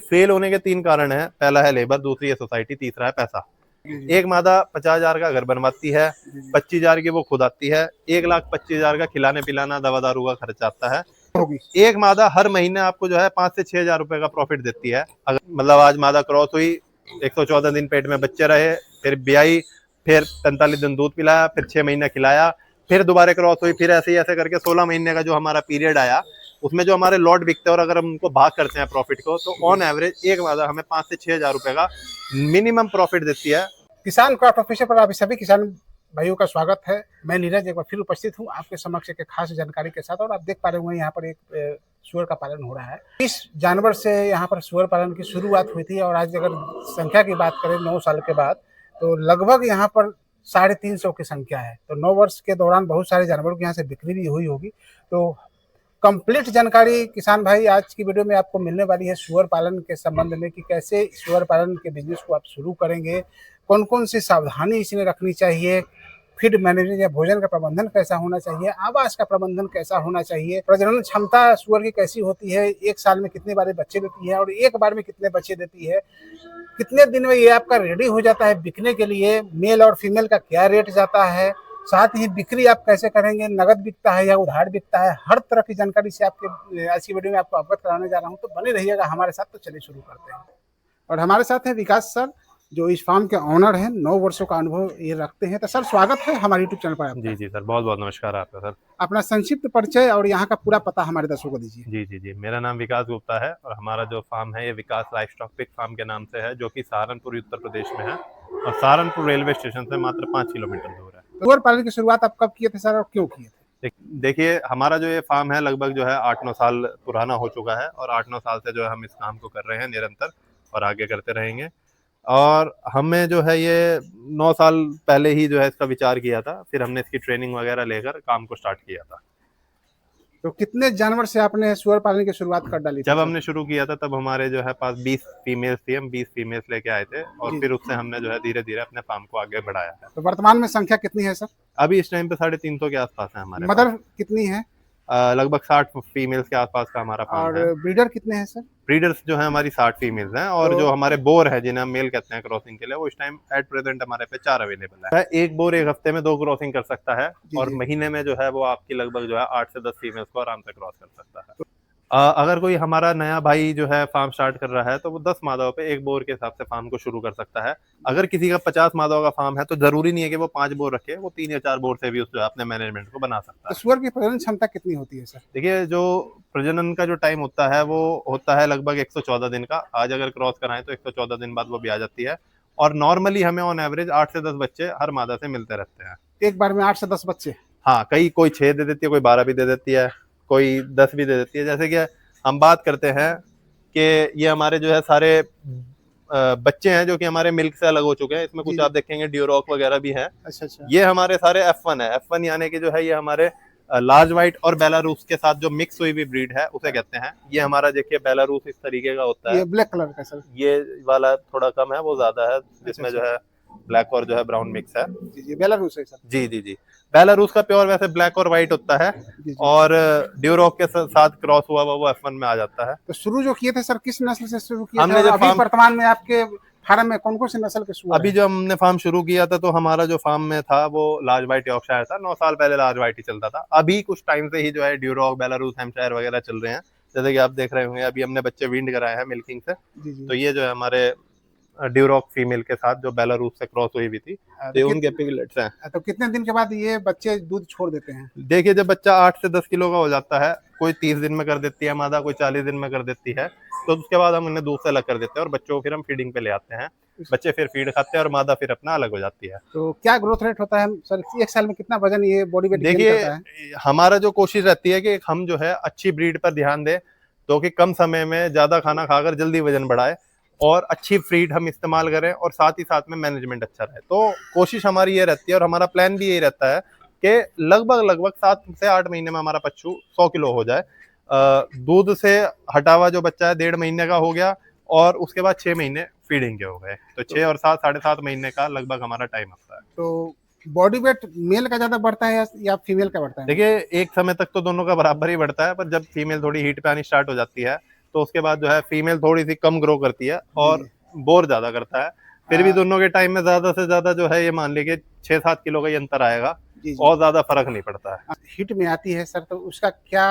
Fail होने के 3 कारण हैं। पहला है लेबर, दूसरी है सोसाइटी, तीसरा है पैसा। एक मादा 50,000 का घर बनवाती है, 25,000 की वो खुद आती है, 1,25,000 का खिलाने पिलाना दवा दारू का खर्चा आता है। एक मादा हर महीने आपको जो है 5 से 6,000 रुपए का प्रॉफिट देती है। अगर मतलब आज मादा क्रॉस हुई, 114 दिन पेट में बच्चे रहे, फिर ब्याई, फिर 45 दिन दूध पिलाया, फिर 6 महीने खिलाया, फिर दोबारा क्रॉस हुई, फिर ऐसे ही ऐसे करके 16 महीने का जो हमारा पीरियड आया, उसमें जो हमारे लॉट बिकते हैं और अगर हम उनको भाग करते हैं प्रॉफिट को, तो ऑन एवरेज एक मादा हमें 5 से 6,000 रुपए का मिनिमम प्रॉफिट देती है। किसान क्रॉप ऑफिसर पर आप सभी किसान भाइयों का स्वागत है। मैं नीरज एक बार फिर उपस्थित हूँ आपके समक्ष एक खास जानकारी के साथ। और आप देख पा रहे होंगे यहाँ पर एक सूअर का पालन हो रहा है। इस जानवर से यहाँ पर सूअर पालन की शुरुआत हुई थी और आज अगर संख्या की बात करें 9 साल के बाद, तो लगभग यहाँ पर 350 की संख्या है। तो 9 वर्ष के दौरान बहुत सारे जानवरों की यहाँ से बिक्री भी हुई होगी। तो कंप्लीट जानकारी किसान भाई आज की वीडियो में आपको मिलने वाली है सूअर पालन के संबंध में, कि कैसे सूअर पालन के बिजनेस को आप शुरू करेंगे, कौन कौन सी सावधानी इसमें रखनी चाहिए, फीड मैनेजमेंट या भोजन का प्रबंधन कैसा होना चाहिए, आवास का प्रबंधन कैसा होना चाहिए, प्रजनन क्षमता सूअर की कैसी होती है, एक साल में कितने बार बच्चे देती है और एक बार में कितने बच्चे देती है, कितने दिन में ये आपका रेडी हो जाता है बिकने के लिए, मेल और फीमेल का क्या रेट जाता है, साथ ही बिक्री आप कैसे करेंगे, नगद बिकता है या उधार बिकता है, हर तरह की जानकारी से आपके आज की वीडियो में आपको अवगत कराने जा रहा हूं। तो बने रहिएगा हमारे साथ। तो चलिए शुरू करते हैं। और हमारे साथ है विकास सर, जो इस फार्म के ऑनर हैं, 9 वर्षों का अनुभव ये रखते हैं। तो सर स्वागत है हमारे यूट्यूब चैनल पर आपका। जी सर, बहुत बहुत नमस्कार आपका सर। अपना संक्षिप्त परिचय और यहाँ का पूरा पता हमारे दर्शकों को दीजिए। जी, मेरा नाम विकास गुप्ता है और हमारा जो फार्म है ये विकास लाइवस्टॉक पिग फार्म के नाम से है, जो कि सहारनपुर उत्तर प्रदेश में है और सहारनपुर रेलवे स्टेशन से मात्र 5 किलोमीटर दूर है। सूअर पालन की शुरुआत आप कब किए थे सर और क्यों किए थे? देखिए, हमारा जो ये फार्म है लगभग जो है 8-9 साल पुराना हो चुका है और 8-9 साल से जो है हम इस काम को कर रहे हैं निरंतर और आगे करते रहेंगे। और हमें जो है ये 9 साल पहले ही जो है इसका विचार किया था, फिर हमने इसकी ट्रेनिंग वगैरह लेकर काम को स्टार्ट किया था। तो कितने जानवर से आपने सूअर पालन की शुरुआत कर डाली? जब हमने शुरू किया था तब हमारे जो है पास 20 फीमेल्स थी, हम 20 फीमेल्स लेके आए थे और फिर उससे हमने जो है धीरे धीरे अपने फार्म को आगे बढ़ाया है। तो वर्तमान में संख्या कितनी है सर? अभी इस टाइम पे 350 के आसपास है हमारे। मदर कितनी है? लगभग 60 फीमेल्स के आसपास का हमारा फार्म है। और ब्रीडर कितने हैं सर? ब्रीडर्स जो है हमारी 60 फीमेल्स हैं और जो हमारे बोर है जिन्हें हम मेल कहते हैं क्रॉसिंग के लिए, वो इस टाइम एट प्रेजेंट हमारे पे 4 अवेलेबल है। एक बोर एक हफ्ते में 2 क्रॉसिंग कर सकता है और महीने में जो है वो आपकी लगभग जो है 8 से 10 फीमेल्स को आराम से क्रॉस कर सकता है। अगर कोई हमारा नया भाई जो है फार्म स्टार्ट कर रहा है तो वो 10 मादाओं पे एक बोर के हिसाब से फार्म को शुरू कर सकता है। अगर किसी का 50 मादाओं का फार्म है तो जरूरी नहीं है कि वो 5 बोर रखे, वो 3 या 4 बोर से भी उस अपने मैनेजमेंट को बना सकता है। तो सूअर की प्रजनन क्षमता कितनी होती है सर? देखिए, जो प्रजनन का जो टाइम होता है वो होता है लगभग 114 दिन का। आज अगर क्रॉस कराएं तो 114 दिन बाद वो भी आ जाती है और नॉर्मली हमें ऑन एवरेज 8 से 10 बच्चे हर मादा से मिलते रहते हैं। एक बार में 8 से 10 बच्चे? हाँ, कोई 6 दे देती है, कोई 12 भी दे देती है, कोई 10 भी दे देती है। जैसे कि हम बात करते हैं कि ये हमारे जो है सारे बच्चे हैं जो कि हमारे मिल्क से अलग हो चुके हैं। इसमें कुछ आप देखेंगे ड्यूरॉक वगैरह भी है। अच्छा। ये हमारे सारे F1 है। F1 यानी कि जो है ये हमारे लार्ज व्हाइट और बेलारूस के साथ जो मिक्स हुई हुई ब्रीड है उसे कहते हैं। ये हमारा देखिए बेलारूस इस तरीके का होता है। ये ब्लैक कलर का सर? ये वाला थोड़ा कम है, वो ज्यादा है, जिसमें जो है ब्लैक और जो है ब्राउन मिक्स है। जी बेलारूस है सर? जी। बेलारूस का प्योर वैसे ब्लैक और व्हाइट होता है और ड्यूरॉक के साथ क्रॉस हुआ वो F1 में आ जाता है। तो शुरू जो किए थे सर किस नस्ल से शुरू किए हमने थे? अभी वर्तमान में आपके फार्म में कौन कौन सी नस्ल के सूअर? अभी जो हमने फार्म शुरू किया था तो हमारा जो फार्म में था वो लार्ज व्हाइट यॉर्कशायर था। 9 साल पहले लार्ज व्हाइट ही चलता था। अभी कुछ टाइम से ही जो है ड्यूरॉक, बेलारूस, हैम्पशायर वगैरह चल रहे हैं। जैसे कि आप देख रहे होंगे अभी हमने बच्चे वींड कराए हैं मिल्किंग से। तो ये जो है हमारे ड्यूरॉक फीमेल के साथ जो बेलारूस से क्रॉस हुई भी थी, तो उनके पिगलेट्स हैं। तो कितने दिन के बाद ये बच्चे दूध छोड़ देते हैं? देखिए, जब बच्चा 8 से 10 किलो का हो जाता है, कोई 30 दिन में कर देती है मादा, कोई 40 दिन में कर देती है, तो उसके बाद हम उन्हें दूध से अलग कर देते हैं और बच्चों को फिर हम फीडिंग पे ले आते हैं। बच्चे फिर फीड खाते हैं और मादा फिर अपना अलग हो जाती है। तो क्या ग्रोथ रेट होता है सर? एक साल में कितना वजन ये बॉडी वेट गेन करता है? देखिए, हमारा जो कोशिश रहती है कि हम जो है अच्छी ब्रीड पर ध्यान दें, तो कि कम समय में ज्यादा खाना खाकर जल्दी वजन बढ़ाए और अच्छी फीड हम इस्तेमाल करें और साथ ही साथ में मैनेजमेंट अच्छा रहे। तो कोशिश हमारी ये रहती है और हमारा प्लान भी यही रहता है कि लगभग 7 से 8 महीने में हमारा पशु 100 किलो हो जाए। दूध से हटा हुआ जो बच्चा है 1.5 महीने का हो गया और उसके बाद 6 महीने फीडिंग के हो गए। तो 6 और 7 7.5 महीने का लगभग हमारा टाइम आता है। तो बॉडी वेट मेल का ज्यादा बढ़ता है या फीमेल का बढ़ता है? देखिए, एक समय तक तो दोनों का बराबर ही बढ़ता है, पर जब फीमेल थोड़ी हीट पे आनी स्टार्ट हो जाती है तो उसके बाद जो है फीमेल थोड़ी सी कम ग्रो करती है और बोर ज्यादा करता है। फिर भी दोनों के टाइम में ज्यादा से ज्यादा जो है ये मान लीजिए 6-7 किलो का ही अंतर आएगा और ज्यादा फर्क नहीं पड़ता है। हिट में आती है सर, तो उसका क्या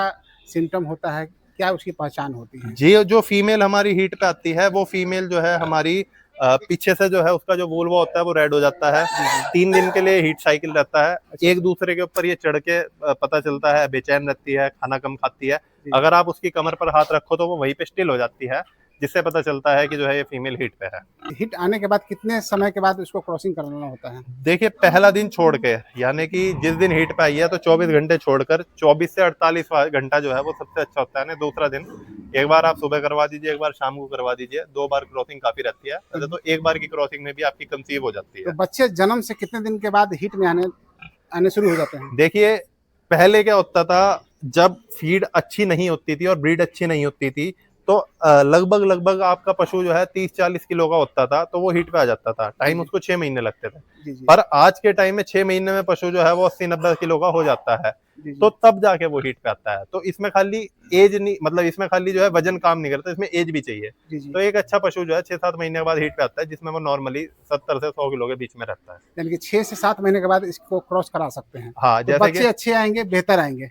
सिम्टम होता है, क्या उसकी पहचान होती है? जी, जो फीमेल हमारी हीट पे आती है वो फीमेल जो है हमारी पीछे से जो है उसका जो वुल्वा होता है वो रेड हो जाता है। 3 दिन के लिए हीट साइकिल रहता है। एक दूसरे के ऊपर ये चढ़ के पता चलता है, बेचैन रहती है, खाना कम खाती है। अगर आप उसकी कमर पर हाथ रखो तो वो वहीं पे स्टिल हो जाती है, जिससे पता चलता है कि जो है ये फीमेल हीट पे है। हिट आने के बाद कितने समय के बाद उसको क्रॉसिंग कराना होता है? देखिए, पहला दिन छोड़ के, यानी कि जिस दिन हीट पे आई है तो 24 घंटे छोड़कर 24 से 48 घंटा जो है वो सबसे अच्छा होता है ना। दूसरा दिन एक बार आप सुबह करवा दीजिए, एक बार शाम को करवा दीजिए। 2 बार क्रॉसिंग काफी रहती है। वैसे तो एक बार की क्रॉसिंग में भी आपकी कंसीव हो जाती है। तो बच्चे जन्म से कितने दिन के बाद हिट में आने शुरू हो जाते हैं? देखिए, पहले क्या होता था, जब फीड अच्छी नहीं होती थी और ब्रीड अच्छी नहीं होती थी तो लगभग आपका पशु जो है 30-40 किलो का होता था तो वो हीट पे आ जाता था। टाइम उसको 6 महीने लगते थे। पर आज के टाइम में 6 महीने में पशु जो है वो 80-90 किलो का हो जाता है, तो तब जाके वो हीट पे आता है। तो इसमें खाली एज नहीं, मतलब इसमें खाली जो है वजन काम नहीं करता, इसमें एज भी चाहिए। तो एक अच्छा पशु जो है 6-7 महीने के बाद हीट पे आता है, जिसमें वो नॉर्मली 70 से 100 किलो के बीच में रहता है। यानी कि 6 से 7 महीने के बाद इसको क्रॉस करा सकते हैं। हाँ, तो जैसे बच्चे अच्छे आएंगे, बेहतर आएंगे।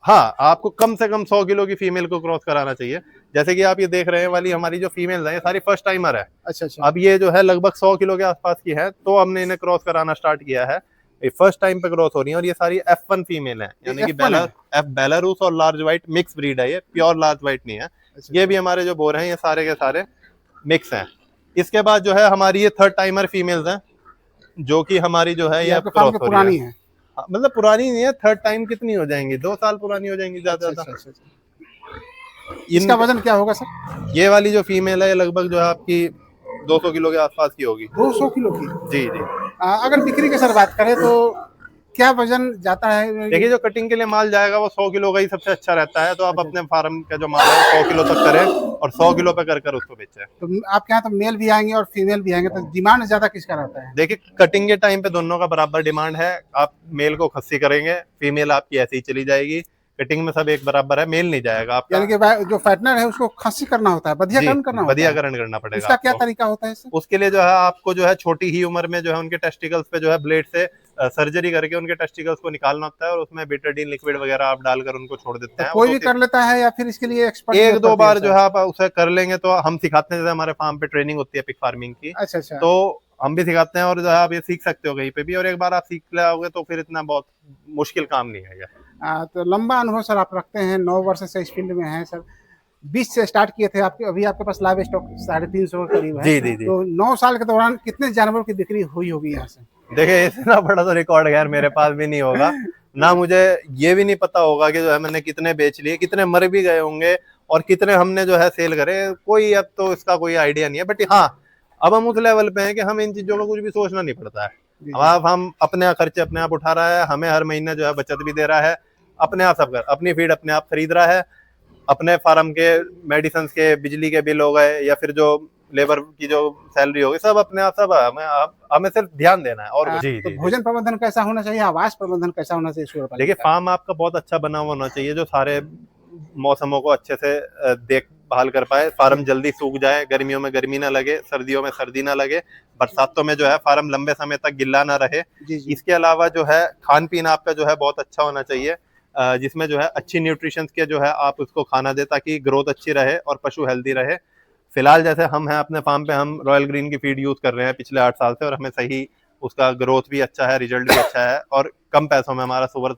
हाँ, आपको कम से कम 100 किलो की फीमेल को क्रॉस कराना चाहिए। जैसे कि आप ये देख रहे हैं वाली हमारी जो फीमेल है, ये सारी फर्स्ट टाइमर है। अच्छा। अब ये जो है लगभग 100 किलो के आसपास की है, तो हमने इन्हें क्रॉस कराना स्टार्ट किया है। ये फर्स्ट टाइम पे क्रॉस हो रही है और ये सारी F1 फीमेल है, यानी कि बेलारूस और लार्ज व्हाइट मिक्स ब्रीड है। ये प्योर लार्ज व्हाइट नहीं है। ये भी हमारे जो बोर हैं ये सारे के सारे मिक्स हैं। इसके बाद जो है हमारी ये थर्ड टाइमर फीमेल्स हैं, जो कि हमारी जो है ये क्रॉस हो रही है। मतलब पुरानी नहीं है, थर्ड टाइम कितनी हो जाएंगी, 2 साल पुरानी हो जाएंगी ज्यादा ज्यादा। इनका वजन क्या होगा सर? ये वाली जो फीमेल है लगभग जो है आपकी 200 किलो के आसपास की होगी। 200 किलो की? जी जी। अगर बिक्री की सर बात करें तो क्या वजन जाता है? देखिए, जो कटिंग के लिए माल जाएगा वो 100 किलो का ही सबसे अच्छा रहता है। तो आप अपने फार्म का जो माल है 100 किलो तक करें और 100 किलो पे कर उसको बेचें। तो आपके यहाँ तो मेल भी आएंगे और फीमेल भी आएंगे, तो डिमांड ज्यादा किसका रहता है? देखिए, कटिंग के टाइम पे दोनों का बराबर डिमांड है। आप मेल को खस्सी करेंगे, फीमेल आपकी ऐसे ही चली जाएगी। कटिंग में सब एक बराबर है, मेल नहीं जाएगा आपका। यानी कि जो फाइटनर है उसको खस्सी करना होता है, बधियाकरण करना होता है। बधियाकरण करना पड़ेगा। उसका क्या तरीका होता है इससे? उसके लिए जो है आपको जो है छोटी ही उम्र में जो है उनके टेस्टिकल्स पे जो है ब्लेड से सर्जरी करके उनके टेस्टिकल्स को निकालना होता है और उसमें बेटाडीन लिक्विड वगैरह आप डालकर उनको छोड़ देते हैं। कोई भी कर लेता है या फिर इसके लिए एक्सपर्ट? 1-2 बार जो है आप उसे कर लेंगे तो हम सिखाते हैं। जैसे हमारे फार्म पे ट्रेनिंग होती है पिग फार्मिंग की। अच्छा। तो हम भी सिखाते हैं और जो है आप ये सीख सकते हो कहीं पे भी, और एक बार आप सीख लोगे तो फिर इतना बहुत मुश्किल काम नहीं है। तो लंबा अनुभव सर आप रखते हैं, 9 वर्ष से इस फील्ड में हैं सर। 20 से स्टार्ट किए थे आपके, अभी आपके पास लाइव स्टॉक 350 के करीब है। जी। तो 9 साल के दौरान कितने जानवरों की बिक्री हुई होगी यहाँ से? देखिए, इतना बड़ा तो रिकॉर्ड यार मेरे पास भी नहीं होगा ना। मुझे ये भी नहीं पता होगा कि जो है मैंने कितने बेच लिए, कितने मर भी गए होंगे और कितने हमने जो है सेल करे, कोई अब तो इसका कोई आइडिया नहीं है। बट हाँ, अब हम उस लेवल पे हैं कि हम इन चीजों का कुछ भी सोचना नहीं पड़ता है। अब हम अपने खर्चे अपने आप उठा रहा है, हमें हर महीने जो है बचत भी दे रहा है, अपने आप सब कर, अपनी फीड अपने आप खरीद रहा है, अपने फार्म के मेडिसिन के बिजली के बिल हो गए या फिर जो लेबर की जो सैलरी होगी, सब अपने आप, सब हमें सिर्फ ध्यान देना है। और तो भोजन प्रबंधन कैसा होना चाहिए, आवास प्रबंधन कैसा होना चाहिए? देखिए, फार्म आपका बहुत अच्छा बना हुआ होना चाहिए जो सारे मौसमों को अच्छे से देखभाल कर पाए। फार्म जल्दी सूख जाए, गर्मियों में गर्मी ना लगे, सर्दियों में सर्दी ना लगे, बरसातों में जो है फार्म लंबे समय तक गिल्ला ना रहे। इसके अलावा जो है खान पीन आपका जो है बहुत अच्छा होना चाहिए, जिसमें जो है अच्छी न्यूट्रिशन के जो है आप उसको खाना दे ताकि ग्रोथ अच्छी रहे और पशु हेल्दी रहे। फिलहाल जैसे हम हैं अपने फार्म पे, हम रॉयल ग्रीन की फीड यूज कर रहे हैं पिछले 8 साल से और हमें सही उसका ग्रोथ भी अच्छा है, रिजल्ट भी अच्छा है और कम पैसों में हमारा सुअर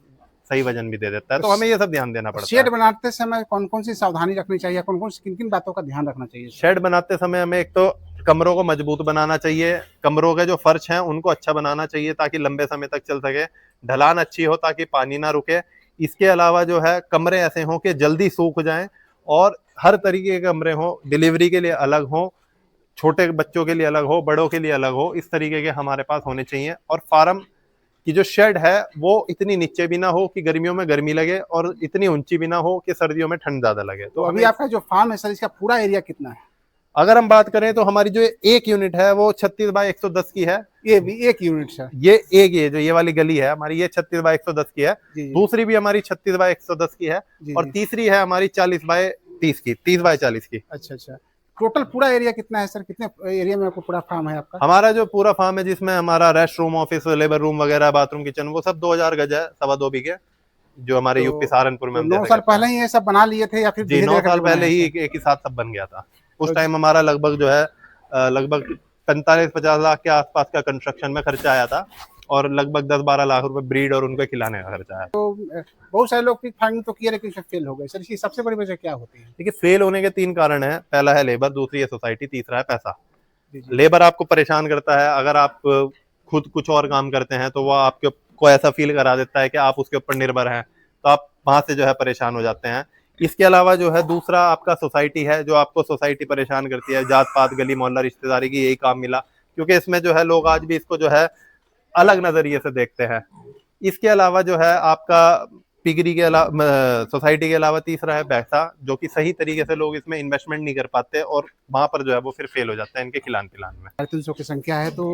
सही वजन भी दे देता है। तो हमें ये सब ध्यान देना पड़ता है। शेड बनाते समय कौन कौन सी सावधानी रखनी चाहिए, कौन कौन सी किन किन बातों का ध्यान रखना चाहिए? शेड बनाते समय हमें एक तो कमरों को मजबूत बनाना चाहिए, कमरों के जो फर्श हैं उनको अच्छा बनाना चाहिए ताकि लंबे समय तक चल सके, ढलान अच्छी हो ताकि पानी ना रुके। इसके अलावा जो है कमरे ऐसे हों कि जल्दी सूख जाएं और हर तरीके के कमरे हों, डिलीवरी के लिए अलग हों, छोटे बच्चों के लिए अलग हो, बड़ों के लिए अलग हो, इस तरीके के हमारे पास होने चाहिए। और फार्म की जो शेड है वो इतनी नीचे भी ना हो कि गर्मियों में गर्मी लगे और इतनी ऊंची भी ना हो कि सर्दियों में ठंड ज्यादा लगे। तो अभी आपका जो फार्म है सर, इसका पूरा एरिया कितना है? अगर हम बात करें तो हमारी जो एक यूनिट है वो 36 बाय 110 की है। ये भी एक यूनिट सर? ये एक, ये जो ये वाली गली है हमारी, ये 36 बाय 110 की है। दूसरी भी हमारी 36 बाय 110 की है और तीसरी है हमारी 40 बाय 30 बाय 40 की। अच्छा अच्छा। टोटल पूरा एरिया कितना है सर? कितने एरिया में आपको पूरा फार्म है आपका? हमारा जो पूरा फार्म है जिसमें हमारा rest room, office, labour room वगैरह, बाथरूम, किचन, वो सब 2000 गज है, 2.25 बीघे, जो हमारे यूपी सहारनपुर में तो हम 9 जैसे साल करते पहले हैं। ही ये सब बना लिए थे या फिर जी, धीरे 9 धीरे साल करके पहले बनाए ही सर? एक ही साथ सब बन गया था। उस तो टाइम हमारा लगभग जो है लगभग 45-50 लाख के आसपास का कंस्ट्रक्शन में खर्चा आया था, और लगभग 10-12 लाख रुपए ब्रीड और उनको खिलाने का खर्चा आया। बहुत सारे लोग पिग फार्मिंग तो किए लेकिन सब फेल हो गए सर, इसकी सबसे बड़ी वजह क्या होती है? देखिए, फेल होने के 3 कारण हैं। पहला है लेबर, दूसरी है सोसाइटी, तीसरा है पैसा। जी जी। लेबर आपको परेशान करता है। अगर आप खुद कुछ और काम करते हैं तो वो आपके को ऐसा फील करा देता है कि आप उसके ऊपर निर्भर हैं, तो आप वहां से जो है परेशान हो जाते हैं। इसके अलावा जो है दूसरा आपका सोसाइटी है, जो आपको सोसाइटी परेशान करती है। जात पात, गली मोहल्ला, रिश्तेदारी की यही काम मिला, क्योंकि इसमें जो है लोग आज भी इसको जो है अलग नजरिए से देखते हैं। इसके अलावा जो है आपका पिगरी के अलावा, सोसाइटी के अलावा तीसरा है पैसा, जो कि सही तरीके से लोग इसमें इन्वेस्टमेंट नहीं कर पाते, और वहां पर जो है वो फिर फेल हो जाता है इनके खिलान पिलान में। 350 की संख्या है तो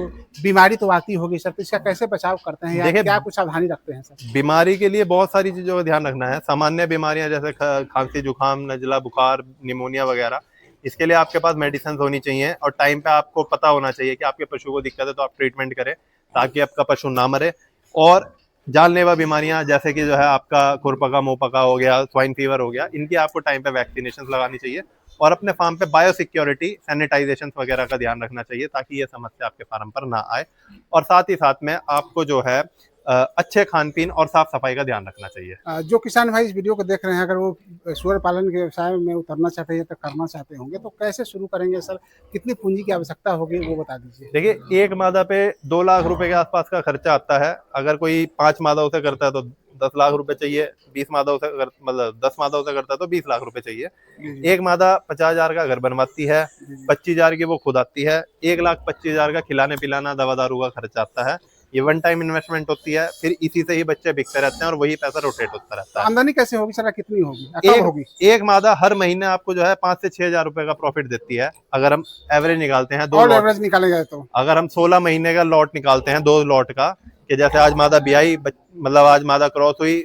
बीमारी तो आती होगी सर, तो इसका कैसे बचाव करते हैं या देखिए, क्या कुछ सावधानी रखते हैं सर? बीमारी के लिए बहुत सारी चीजों का ध्यान रखना है। सामान्य बीमारियां जैसे खांसी, जुकाम, नजला, बुखार, निमोनिया वगैरह, इसके लिए आपके पास मेडिसिन होनी चाहिए, और टाइम पे आपको पता होना चाहिए कि आपके पशु को दिक्कत है तो आप ट्रीटमेंट करें, ताकि आपका पशु ना मरे। और जानलेवा बीमारियां जैसे कि जो है आपका खुरपका, मुंहपका हो गया, स्वाइन फीवर हो गया, इनकी आपको टाइम पे वैक्सीनेशन लगानी चाहिए, और अपने फार्म पे बायोसिक्योरिटी, सैनिटाइजेशन वगैरह का ध्यान रखना चाहिए, ताकि ये समस्या आपके फार्म पर ना आए। और साथ ही साथ में आपको जो है अच्छे खान पीन और साफ सफाई का ध्यान रखना चाहिए। जो किसान भाई इस वीडियो को देख रहे हैं, अगर वो सूअर पालन के व्यवसाय में उतरना चाहते हैं तो करना चाहते होंगे, तो कैसे शुरू करेंगे सर? कितनी पूंजी की आवश्यकता होगी वो बता दीजिए। देखिए, एक मादा पे 2 लाख रुपए के आसपास का खर्चा आता है। अगर कोई 5 मादाओं से करता है तो 10 लाख रुपए चाहिए, 20 मादाओं से मतलब 10 मादाओं से करता है तो 20 लाख रुपए चाहिए। एक मादा 50,000 का घर बनवाती है, 25,000 की वो खुद आती है, 1,25,000 का खिलाने पिलाना, दवा दारू का खर्चा आता है। ये वन टाइम इन्वेस्टमेंट होती है, फिर इसी से ही बच्चे बिकते रहते हैं और वही पैसा रोटेट होता रहता है। आमदनी कैसे होगी सर? कितनी होगी, कब होगी? एक मादा हर महीने आपको जो है 5 से 6 हजार रुपए का प्रॉफिट देती है, अगर हम एवरेज निकालते हैं। और एवरेज निकाले जाए तो अगर हम 16 महीने का लॉट निकालते हैं, 2 लॉट का, कि जैसे आज मादा ब्याई, मतलब आज मादा क्रॉस हुई,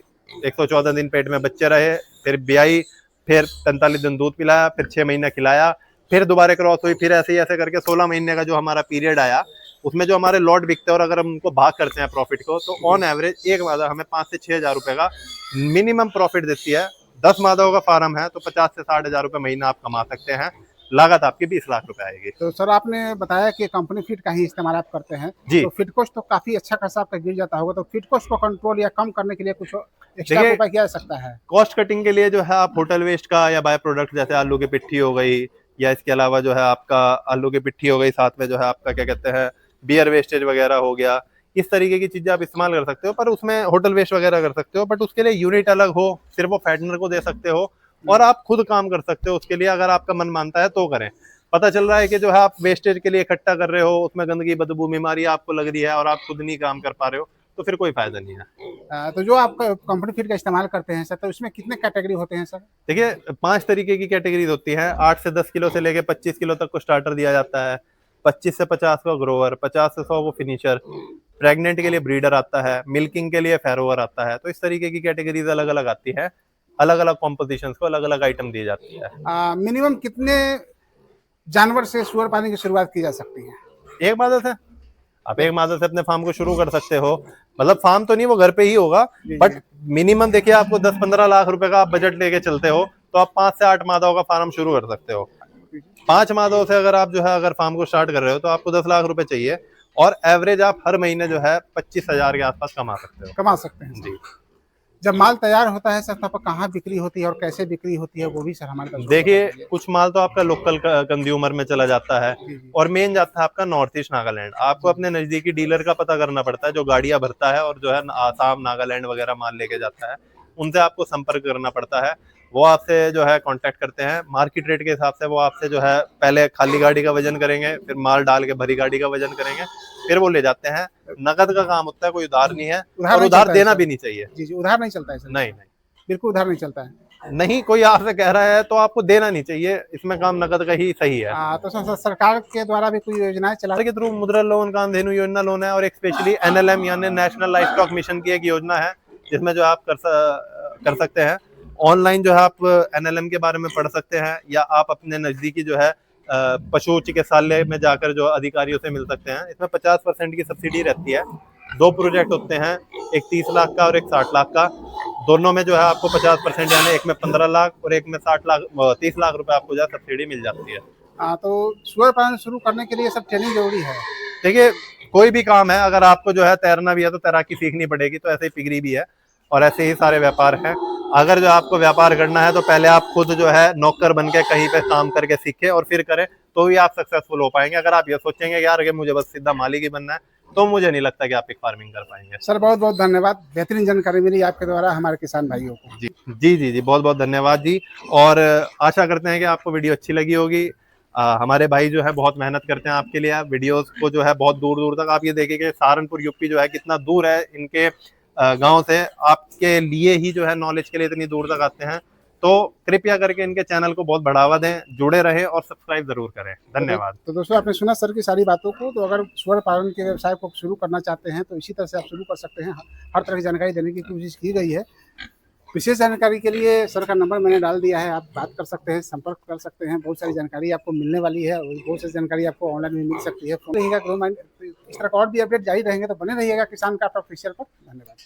114 दिन पेट में बच्चे रहे, फिर ब्याई, फिर 45 दिन दूध पिलाया, फिर 6 महीने खिलाया, फिर दोबारा क्रॉस हुई, फिर ऐसे ही ऐसे करके 16 महीने का जो हमारा पीरियड आया, उसमें जो हमारे लॉट बिकते हैं, और अगर हम उनको भाग करते हैं प्रॉफिट को, तो ऑन एवरेज एक मादा हमें 5 से 6 हजार रुपए का मिनिमम प्रॉफिट देती है। 10 मादाओं का फार्म है तो 50 से 60 हजार रुपए महीना आप कमा सकते हैं। लागत आपकी 20 लाख रुपए आएगी। तो सर आपने बताया कि कंपनी फीड का ही इस्तेमाल आप करते हैं, जी। तो फीड कॉस्ट तो काफी अच्छा खासा आपका गिर जाता होगा, तो फीड कॉस्ट को कंट्रोल या कम करने के लिए कुछ एक्स्ट्रा उपाय किया जा सकता है? कॉस्ट कटिंग के लिए जो है आप होटल वेस्ट का या बाय प्रोडक्ट, जैसे आलू की पिट्ठी हो गई, या इसके अलावा जो है आपका आलू की पिट्ठी हो गई, साथ में जो है आपका क्या कहते हैं बियर वेस्टेज वगैरह हो गया, इस तरीके की चीजें आप इस्तेमाल कर सकते हो। पर उसमें होटल वेस्ट वगैरह कर सकते हो, बट उसके लिए यूनिट अलग हो, सिर्फ वो फैटनर को दे सकते हो, और आप खुद काम कर सकते हो उसके लिए, अगर आपका मन मानता है तो करें। पता चल रहा है कि जो है आप वेस्टेज के लिए इकट्ठा कर रहे हो, उसमें गंदगी, बदबू, बीमारी आपको लग रही है, और आप खुद नहीं काम कर पा रहे हो, तो फिर कोई फायदा नहीं है। तो जो आप कंपनी फीड का इस्तेमाल करते हैं सर, तो इसमें कितने कैटेगरी होते हैं सर? देखिए, 5 तरीके की कैटेगरीज होती हैं। 8 से 10 किलो से लेके 25 किलो तक को स्टार्टर दिया जाता है, 25 से 50 का ग्रोवर, 50 से 100 को फिनिशर, प्रेग्नेंट के लिए ब्रीडर आता है, मिल्किंग के लिए फैरोवर आता है। तो इस तरीके की कैटेगरीज अलग अलग आती है, अलग अलग कॉम्पोजिशन को अलग अलग आइटम दी जाती है। मिनिमम कितने जानवर से सूअर पालने की शुरुआत की जा सकती है? एक मादा से आप एक मादा से अपने फार्म को शुरू कर सकते हो। मतलब फार्म तो नहीं, वो घर पे ही होगा, बट मिनिमम देखिए, आपको 10-15 लाख रुपए का आप बजट लेके चलते हो तो आप 5 से 8 मादाओं का फार्म शुरू कर सकते हो। 5 मादाओं से अगर आप जो है अगर फार्म को स्टार्ट कर रहे हो तो आपको 10 लाख रुपए चाहिए, और एवरेज आप हर महीने जो है 25,000 के आसपास कमा सकते हो। जी। जब माल तैयार होता है सर, तब कहाँ बिक्री होती है और कैसे बिक्री होती है, वो भी सर हमारे पास देखिए, कुछ माल तो आपका लोकल कंज्यूमर में चला जाता है, और मेन जाता है आपका नॉर्थ ईस्ट नागालैंड। आपको अपने नजदीकी डीलर का पता करना पड़ता है, जो गाड़ियां भरता है और जो है आसाम, नागालैंड वगैरह माल लेके जाता है, उनसे आपको संपर्क करना पड़ता है। वो आपसे जो है कांटेक्ट करते हैं, मार्केट रेट के हिसाब से वो आपसे जो है पहले खाली गाड़ी का वजन करेंगे, फिर माल डाल के भरी गाड़ी का वजन करेंगे, फिर वो ले जाते हैं। नकद का काम होता है, कोई उधार नहीं है, और उधार देना भी नहीं चाहिए। जी जी, उधार नहीं चलता है सर? नहीं, बिल्कुल उधार नहीं चलता है। नहीं, कोई आपसे कह रहा है तो आपको देना नहीं चाहिए, इसमें काम नकद का ही सही है। तो सरकार के द्वारा भी कोई योजनाएं चला के थ्रू मुद्रा लोन, कामधेनु योजना लोन है, और एक स्पेशली NLM यानी नेशनल लाइफ स्टॉक मिशन की एक योजना है, जिसमें जो आप कर सकते हैं। ऑनलाइन जो है आप NLM के बारे में पढ़ सकते हैं, या आप अपने नजदीकी जो है पशु चिकित्सालय में जाकर जो अधिकारियों से मिल सकते हैं। इसमें 50% की सब्सिडी रहती है। 2 प्रोजेक्ट होते हैं, एक 30 लाख का और एक 60 लाख का। दोनों में जो है आपको 50%, यानी एक में 15 लाख और एक में 30 लाख रुपए आपको जो है सब्सिडी मिल जाती है। हाँ, तो सुअर पालन शुरू करने के लिए सब ट्रेनिंग जरूरी है? देखिए, कोई भी काम है, अगर आपको जो है तैरना भी है तो तैराकी सीखनी पड़ेगी, तो ऐसे ही पिगरी भी है और ऐसे ही सारे व्यापार हैं। अगर जो आपको व्यापार करना है तो पहले आप खुद जो है नौकर बन के कहीं पे काम करके सीखें और फिर करें, तो ही आप सक्सेसफुल हो पाएंगे। अगर आप ये सोचेंगे यार कि मुझे बस सीधा मालिक ही बनना है, तो मुझे नहीं लगता कि आप एक फार्मिंग कर पाएंगे। सर बहुत बहुत धन्यवाद, बेहतरीन जानकारी मिली आपके द्वारा हमारे किसान भाइयों को। जी जी जी जी, बहुत बहुत धन्यवाद जी। और आशा करते हैं कि आपको वीडियो अच्छी लगी होगी। हमारे भाई जो है बहुत मेहनत करते हैं आपके लिए, वीडियोस को जो है बहुत दूर दूर तक आप ये देखें कि सहारनपुर यूपी जो है कितना दूर है इनके गांव से, आपके लिए ही जो है नॉलेज के लिए इतनी दूर तक आते हैं। तो कृपया करके इनके चैनल को बहुत बढ़ावा दें, जुड़े रहें और सब्सक्राइब जरूर करें। धन्यवाद। तो दोस्तों, आपने सुना सर की सारी बातों को। तो अगर सुअर पालन के व्यवसाय को शुरू करना चाहते हैं तो इसी तरह से आप शुरू कर सकते हैं। हर तरह की जानकारी देने की कोशिश की गई है। विशेष जानकारी के लिए सर का नंबर मैंने डाल दिया है, आप बात कर सकते हैं, संपर्क कर सकते हैं। बहुत सारी जानकारी आपको मिलने वाली है और बहुत सारी जानकारी आपको ऑनलाइन में मिल सकती है। रहिएगा, इस तरह का और भी अपडेट जारी रहेंगे, तो बने रहिएगा किसान का ऑफिशियल पर। धन्यवाद।